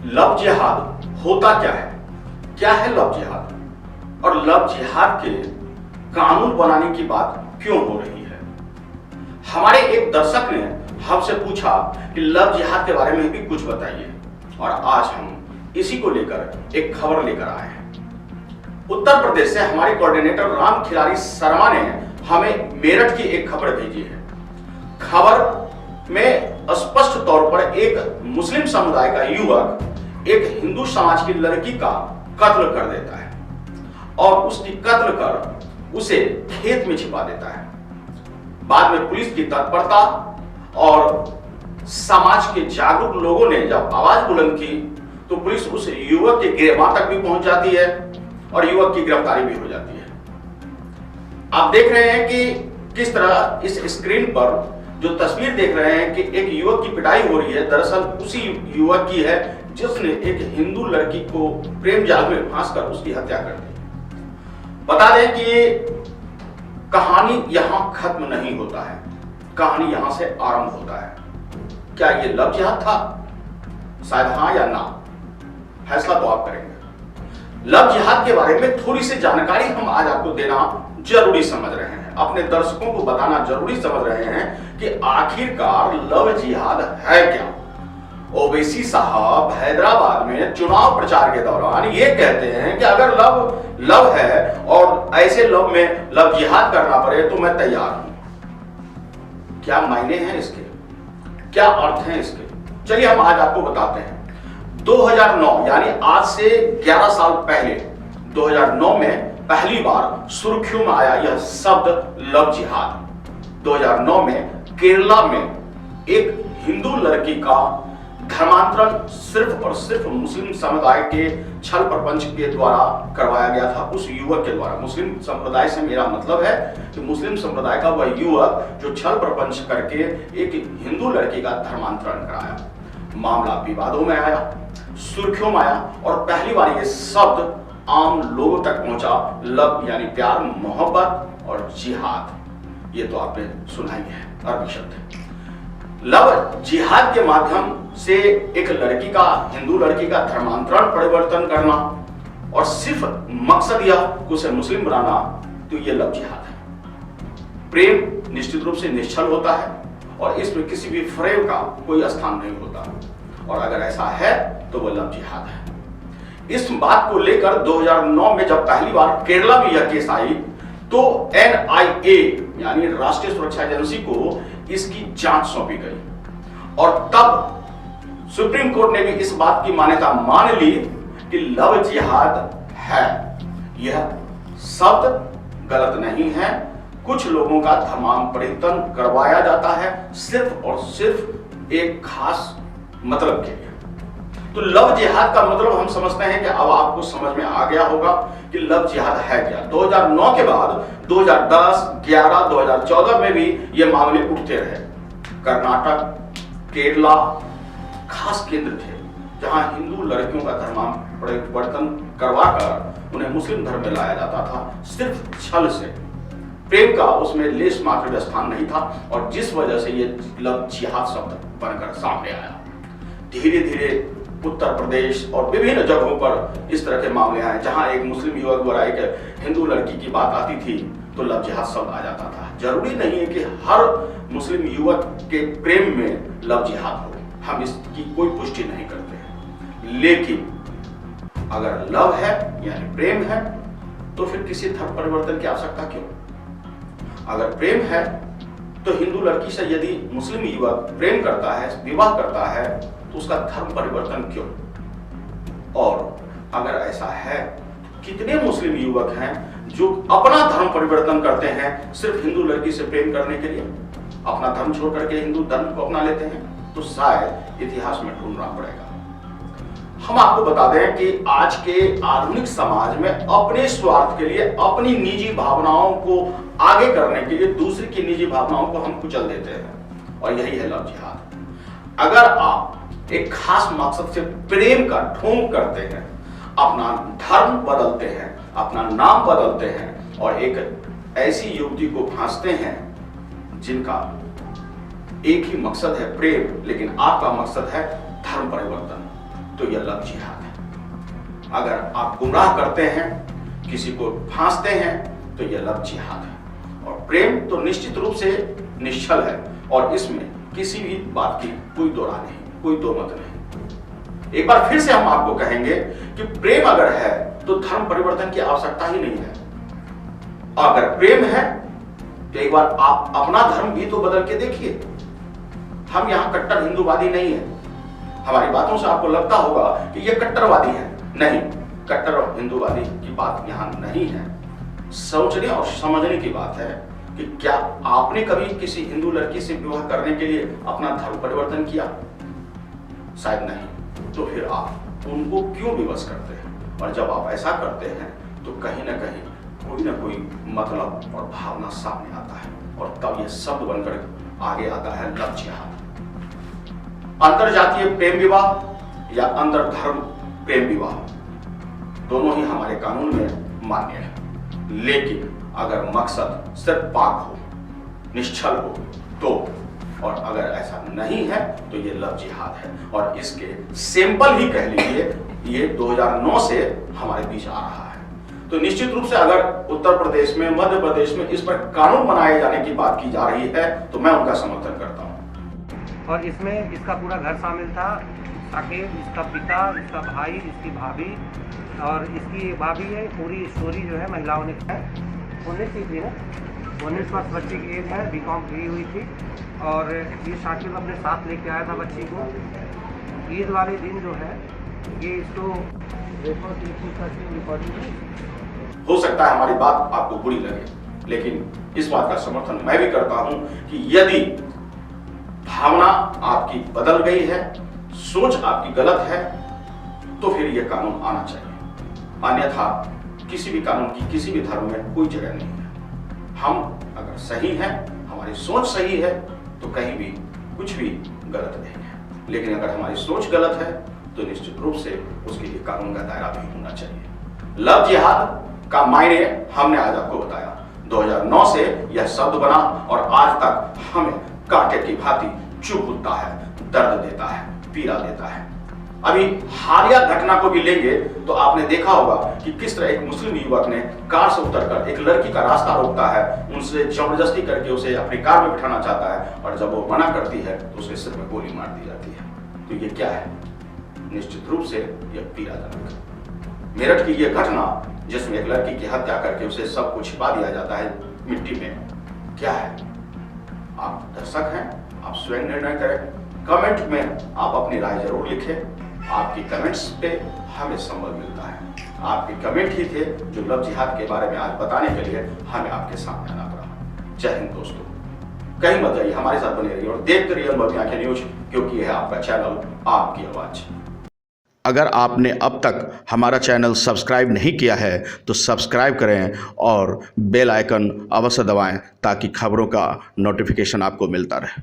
Love जिहाद होता क्या है? क्या है लव जिहाद? और लव जिहाद के कानून बनाने की बात क्यों हो रही है? हमारे एक दर्शक ने हमसे पूछा कि लव जिहाद के बारे में भी कुछ बताइए, और आज हम इसी को लेकर एक खबर लेकर आए हैं। उत्तर प्रदेश से हमारे कोऑर्डिनेटर राम खिलारी शर्मा ने हमें मेरठ की एक खबर भेजी है। खबर में स्पष्ट तौर पर एक मुस्लिम समुदाय का युवक एक हिंदू समाज की लड़की का कत्ल कर देता है और उसकी कत्ल कर उसे खेत में छिपा देता है। बाद में पुलिस की तत्परता और समाज के जागरूक लोगों ने जब आवाज बुलंद की तो पुलिस उस युवक के वहां तक भी पहुंच जाती है और युवक की गिरफ्तारी भी हो जाती है। आप देख रहे हैं कि किस तरह इस स्क्रीन पर जो तस्वीर देख रहे हैं कि एक युवक की पिटाई हो रही है, दरअसल उसी युवक की है जिसने एक हिंदू लड़की को प्रेम जाल में फांसकर उसकी हत्या कर दी। बता दें कि ये कहानी यहां खत्म नहीं होता है, कहानी यहां से आरंभ होता है। क्या ये लव जिहाद था? शायद हाँ या ना, फैसला तो आप करेंगे। लव जिहाद के बारे में थोड़ी सी जानकारी हम आज आपको देना जरूरी समझ रहे हैं, अपने दर्शकों को बताना जरूरी समझ रहे हैं कि आखिरकार लव जिहाद है क्या। ओवैसी साहब हैदराबाद में चुनाव प्रचार के दौरान ये कहते हैं कि अगर लव है और ऐसे लव में लव जिहाद करना पड़े तो मैं तैयार हूं। क्या मायने हैं इसके, क्या अर्थ हैं इसके? चलिए हम आज आपको बताते हैं। 2009 यानी आज से 11 साल पहले 2009 में पहली बार सुर्खियों में आया यह शब्द लव जिहाद। 2009 में केरला में एक हिंदू लड़की का धर्मांतरण सिर्फ और सिर्फ मुस्लिम समुदाय के छल प्रपंच के द्वारा करवाया गया था, उस युवक के द्वारा। मुस्लिम संप्रदाय से मेरा मतलब है कि मुस्लिम संप्रदाय का वह युवक जो छल प्रपंच करके एक हिंदू लड़की का धर्मांतरण कराया। मामला विवादों में आया, सुर्खियों में आया और पहली बार यह शब्द आम लोगों तक पहुंचा। लव यानी प्यार, मोहब्बत और जिहाद, ये तो आपने सुना ही है, अरबी शब्द है। लव जिहाद के माध्यम से एक लड़की का, हिंदू लड़की का धर्मांतरण परिवर्तन करना और सिर्फ मकसद यह कि उसे मुस्लिम बनाना, तो यह लव जिहाद है। प्रेम निश्चित रूप से निश्चल होता है और इसमें किसी भी फ्रेम का कोई स्थान नहीं होता, और अगर ऐसा है तो वह लव जिहाद है। इस बात को लेकर 2009 में जब पहली बार केरला में यह केस आई तो NIA यानी राष्ट्रीय सुरक्षा एजेंसी को इसकी जांच सौंपी गई और तब सुप्रीम कोर्ट ने भी इस बात की मान्यता मान ली कि लव जिहाद है। यह शब्द गलत नहीं है, कुछ लोगों का धर्मांतरण करवाया जाता है सिर्फ और सिर्फ एक खास मतलब के लिए। तो लव जिहाद का मतलब हम समझते हैं कि अब आपको समझ में आ गया होगा कि लव जिहाद है क्या। 2009 के बाद 2010, 11, 2014 में भी ये मामले उठते रहे। कर्नाटक, केरला खास केंद्र थे जहां हिंदू लड़कियों का धर्मांतरण करवाकर उन्हें मुस्लिम धर्म में लाया जाता था, सिर्फ छल से। प्रेम का उसमें लेश मात्र भी स्थान नहीं था, और जिस वजह से ये लव जिहाद शब्द बनकर सामने आया। धीरे धीरे उत्तर प्रदेश और विभिन्न जगहों पर इस तरह के मामले आए जहां एक मुस्लिम युवक द्वारा एक हिंदू लड़की की बात आती थी तो लव जिहाद शब्द आ जाता था। जरूरी नहीं है कि हर मुस्लिम युवक के प्रेम में लव जिहाद हो, हम इसकी कोई पुष्टि नहीं करते हैं। लेकिन अगर लव है यानी प्रेम है तो फिर किसी धर्म परिवर्तन की आवश्यकता क्यों? अगर प्रेम है तो हिंदू लड़की से यदि मुस्लिम युवक प्रेम करता है, विवाह करता है, तो उसका धर्म परिवर्तन क्यों? और अगर ऐसा है, कितने मुस्लिम युवक हैं जो अपना धर्म परिवर्तन करते हैं सिर्फ हिंदू लड़की से प्रेम करने के लिए, अपना धर्म छोड़ करके हिंदू धर्म को अपना लेते हैं? तो शायद इतिहास में ढूंढना पड़ेगा। हम आपको बता दें कि आज के आधुनिक समाज में अपने स्वार्थ के लिए, अपनी निजी भावनाओं को आगे करने के लिए दूसरे की निजी भावनाओं को हम कुचल देते हैं, और यही है लव जिहाद। अगर आप एक खास मकसद से प्रेम का ढोंग करते हैं, अपना धर्म बदलते हैं, अपना नाम बदलते हैं और एक ऐसी युवती को फांसते हैं जिनका एक ही मकसद है प्रेम, लेकिन आपका मकसद है धर्म परिवर्तन, तो यह लव जिहाद है। अगर आप गुमराह करते हैं, किसी को फांसते हैं, तो यह लव जिहाद है। और प्रेम तो निश्चित रूप से निश्चल है और इसमें किसी भी बात की कोई दो राय नहीं, कोई दो मत नहीं। एक बार फिर से हम आपको कहेंगे कि प्रेम अगर है तो धर्म परिवर्तन की आवश्यकता ही नहीं है। अगर प्रेम है तो एक बार आप अपना धर्म भी तो बदल के देखिए। हम यहां कट्टर हिंदूवादी नहीं है। हमारी बातों से आपको लगता होगा कि ये कट्टरवादी है। नहीं, कट्टर और हिंदूवादी की बात यहां नहीं है। सोचने और समझने की बात है कि क्या आपने कभी किसी हिंदू लड़की से विवाह करने के लिए अपना धर्म परिवर्तन किया? शायद नहीं। तो फिर आप उनको क्यों विवश करते हैं? और जब आप ऐसा करते हैं तो कहीं ना कोई मतलब और भावना सामने आता है और तब यह शब्द बनकर आगे आता है लव जिहाद। अंतरजातीय प्रेम विवाह या अंतर धर्म प्रेम विवाह दोनों ही हमारे कानून में मान्य है, लेकिन अगर मकसद सिर्फ पाक हो, निश्चल हो तो, और अगर ऐसा नहीं है तो ये लव जिहाद है। और इसके सैंपल ही कह लीजिए, ये 2009 से हमारे बीच आ रहा है। तो निश्चित रूप से अगर उत्तर प्रदेश में, मध्य प्रदेश में इस पर कानून बनाए जाने की बात की जा रही है तो मैं उनका समर्थन करता हूँ। और इसमें इसका पूरा घर शामिल था, साकेब, इसका पिता, इसका भाई, इसकी भाभी और इसकी भाभी है। पूरी स्टोरी जो है महिलाओं ने 19 की थी ना, 19 वर्ष बच्ची की एज है, बीकॉम की हुई थी। और ये शाकिब अपने साथ लेके आया था बच्ची को। ईद वाले दिन जो है ये इसको हो सकता है हमारी बात आपको बुरी लगे, लेकिन इस बात का समर्थन मैं भी करता हूं कि यदि भावना आपकी बदल गई है, सोच आपकी गलत है, तो फिर यह कानून आना चाहिए। अन्यथा किसी भी कानून की किसी भी धर्म में कोई जगह नहीं है। हम अगर सही हैं, हमारी सोच सही है, तो कहीं भी कुछ भी गलत नहीं है। लेकिन अगर हमारी सोच गलत है तो निश्चित रूप से उसके लिए कानून का दायरा भी होना चाहिए। लव जिहाद का मायने हमने आज आपको बताया। 2009 से यह शब्द बना और आज तक हमें कांटे की भांति चुभता है, दर्द देता है, पीड़ा देता है। अभी हालिया घटना को भी लेंगे तो आपने देखा होगा कि किस तरह एक मुस्लिम युवक ने कार से उतरकर एक लड़की का रास्ता रोकता है, उनसे जबरदस्ती करके उसे अपनी कार में बिठाना चाहता है और जब वो मना करती है तो उसके सिर में गोली मार दी जाती है। तो ये क्या है? निश्चित रूप से यह पीड़ाजनक है। मेरठ की यह घटना जिसमें एक लड़की की हत्या करके उसे सब कुछ छिपा दिया जाता है मिट्टी में, क्या है? आप दर्शक हैं, आप स्वयं निर्णय करें। कमेंट में आप अपनी राय जरूर लिखें। आपकी कमेंट्स पे हमें संबल मिलता है। आपके कमेंट ही थे जो लव जिहाद के बारे में आज बताने के लिए हमें आपके सामने आना पड़ा। जय हिंद दोस्तों, कहीं मत जाइए, हमारे साथ बने रहिए और देखते रहिए अनुभवी आंखें न्यूज, क्योंकि यह आपका चैनल, आपकी आवाज। अगर आपने अब तक हमारा चैनल सब्सक्राइब नहीं किया है तो सब्सक्राइब करें और बेल आइकन अवश्य दबाएं ताकि खबरों का नोटिफिकेशन आपको मिलता रहे।